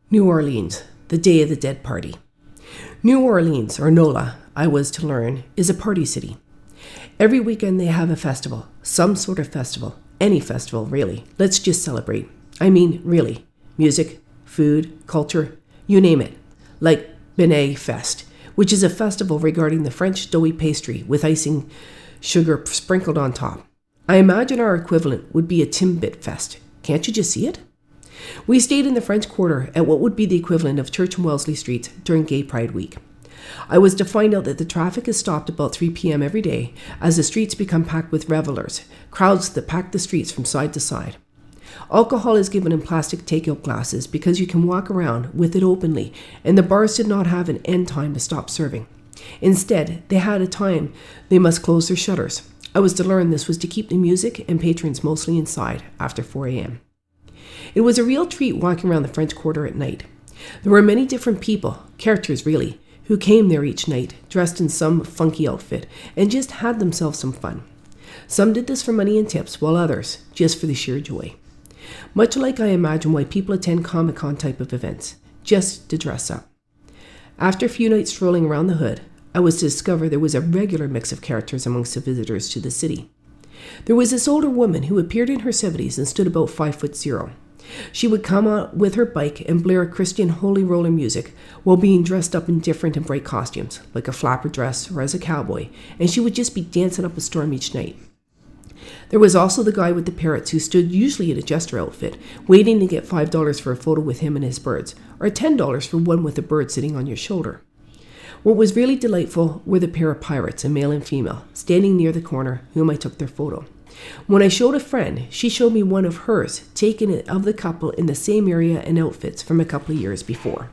New Orleans, the Day of the Dead party. New Orleans, or NOLA, I was to learn, is a party city. Every weekend they have a festival, some sort of festival, any festival really. Let's just celebrate. I mean, really. Music, food, culture, you name it. Like Benet Fest, which is a festival regarding the French doughy pastry with icing sugar sprinkled on top. I imagine our equivalent would be a Timbit Fest. Can't you just see it? We stayed in the French Quarter at what would be the equivalent of Church and Wellesley Streets during Gay Pride Week. I was to find out that the traffic is stopped about 3 p.m. every day as the streets become packed with revelers, crowds that pack the streets from side to side. Alcohol is given in plastic takeout glasses because you can walk around with it openly, and the bars did not have an end time to stop serving. Instead, they had a time they must close their shutters. I was to learn this was to keep the music and patrons mostly inside after 4 a.m. It was a real treat walking around the French Quarter at night. There were many different people, characters really, who came there each night, dressed in some funky outfit, and just had themselves some fun. Some did this for money and tips, while others, just for the sheer joy. Much like I imagine why people attend Comic-Con type of events, just to dress up. After a few nights strolling around the hood, I was to discover there was a regular mix of characters amongst the visitors to the city. There was this older woman who appeared in her 70s and stood about 5'0". She would come out with her bike and blare Christian holy roller music while being dressed up in different and bright costumes, like a flapper dress or as a cowboy, and she would just be dancing up a storm each night. There was also the guy with the parrots who stood usually in a jester outfit, waiting to get $5 for a photo with him and his birds, or $10 for one with a bird sitting on your shoulder. What was really delightful were the pair of pirates, a male and female, standing near the corner, whom I took their photo. When I showed a friend, she showed me one of hers, taken of the couple in the same area and outfits from a couple of years before.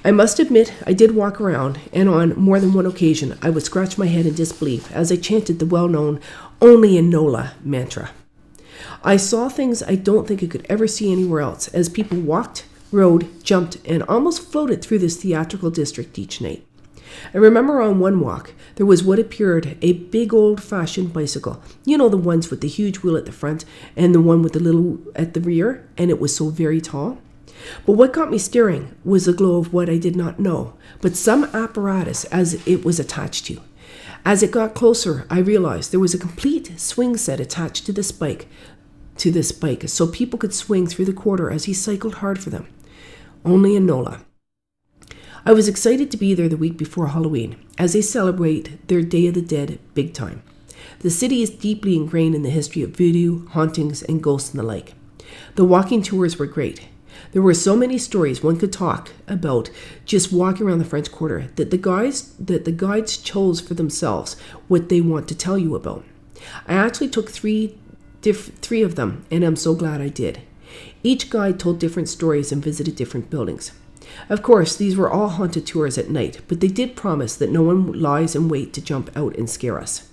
I must admit, I did walk around, and on more than one occasion, I would scratch my head in disbelief as I chanted the well-known "Only in NOLA" mantra. I saw things I don't think I could ever see anywhere else, as people walked, rode, jumped, and almost floated through this theatrical district each night. I remember on one walk, there was what appeared a big old-fashioned bicycle. You know, the ones with the huge wheel at the front and the one with the little at the rear, and it was so very tall. But what got me staring was the glow of what I did not know, but some apparatus as it was attached to. As it got closer, I realized there was a complete swing set attached to this bike, so people could swing through the quarter as he cycled hard for them. Only in NOLA. I was excited to be there the week before Halloween, as they celebrate their Day of the Dead big time. The city is deeply ingrained in the history of vodoo, hauntings, and ghosts and the like. The walking tours were great. There were so many stories one could talk about just walking around the French Quarter that the guides chose for themselves what they want to tell you about. I actually took three of them, and I'm so glad I did. Each guide told different stories and visited different buildings. Of course, these were all haunted tours at night, but they did promise that no one lies in wait to jump out and scare us.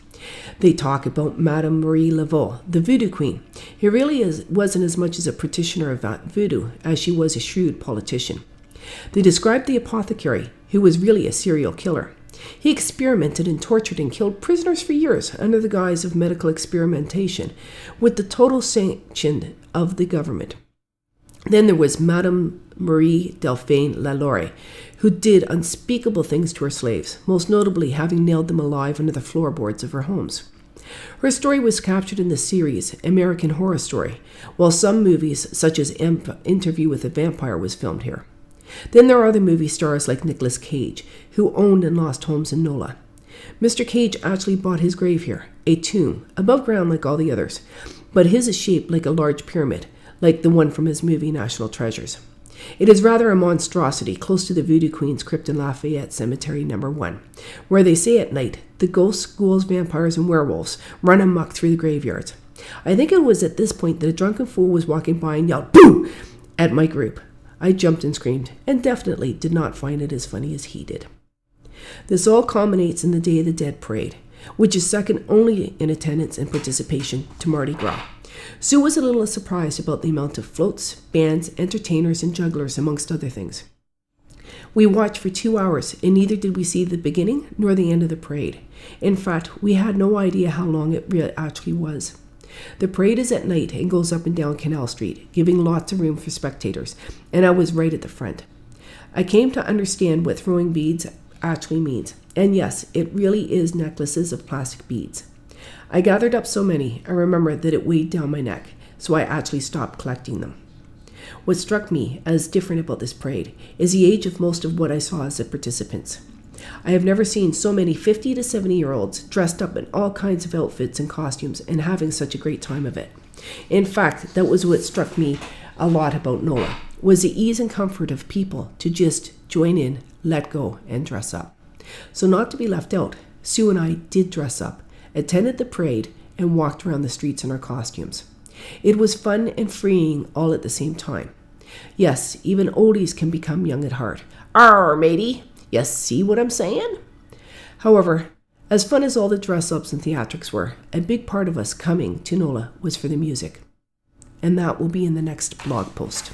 They talk about Madame Marie Laveau, the voodoo queen. He really wasn't as much as a practitioner of voodoo as she was a shrewd politician. They described the apothecary, who was really a serial killer. He experimented and tortured and killed prisoners for years under the guise of medical experimentation, with the total sanction of the government. Then there was Madame Marie Delphine Lalaurie, who did unspeakable things to her slaves, most notably having nailed them alive under the floorboards of her homes. Her story was captured in the series American Horror Story, while some movies, such as Interview with a Vampire, was filmed here. Then there are the movie stars like Nicolas Cage, who owned and lost homes in NOLA. Mr. Cage actually bought his grave here, a tomb, above ground like all the others, but his is shaped like a large pyramid, like the one from his movie National Treasures. It is rather a monstrosity close to the Voodoo Queen's crypt in Lafayette Cemetery No. 1, where they say at night the ghosts, ghouls, vampires, and werewolves run amok through the graveyards. I think it was at this point that a drunken fool was walking by and yelled "Boo!" at my group. I jumped and screamed, and definitely did not find it as funny as he did. This all culminates in the Day of the Dead parade, which is second only in attendance and participation to Mardi Gras. Sue was a little surprised about the amount of floats, bands, entertainers, and jugglers, amongst other things. We watched for 2 hours, and neither did we see the beginning nor the end of the parade. In fact, we had no idea how long it actually was. The parade is at night and goes up and down Canal Street, giving lots of room for spectators, and I was right at the front. I came to understand what throwing beads actually means, and yes, it really is necklaces of plastic beads. I gathered up so many, I remember that it weighed down my neck, so I actually stopped collecting them. What struck me as different about this parade is the age of most of what I saw as the participants. I have never seen so many 50 to 70-year-olds dressed up in all kinds of outfits and costumes and having such a great time of it. In fact, that was what struck me a lot about NOLA, was the ease and comfort of people to just join in, let go, and dress up. So not to be left out, Sue and I did dress up, attended the parade, and walked around the streets in our costumes. It was fun and freeing all at the same time. Yes, even oldies can become young at heart. Arr, matey! Yes, see what I'm saying? However, as fun as all the dress-ups and theatrics were, a big part of us coming to NOLA was for the music. And that will be in the next blog post.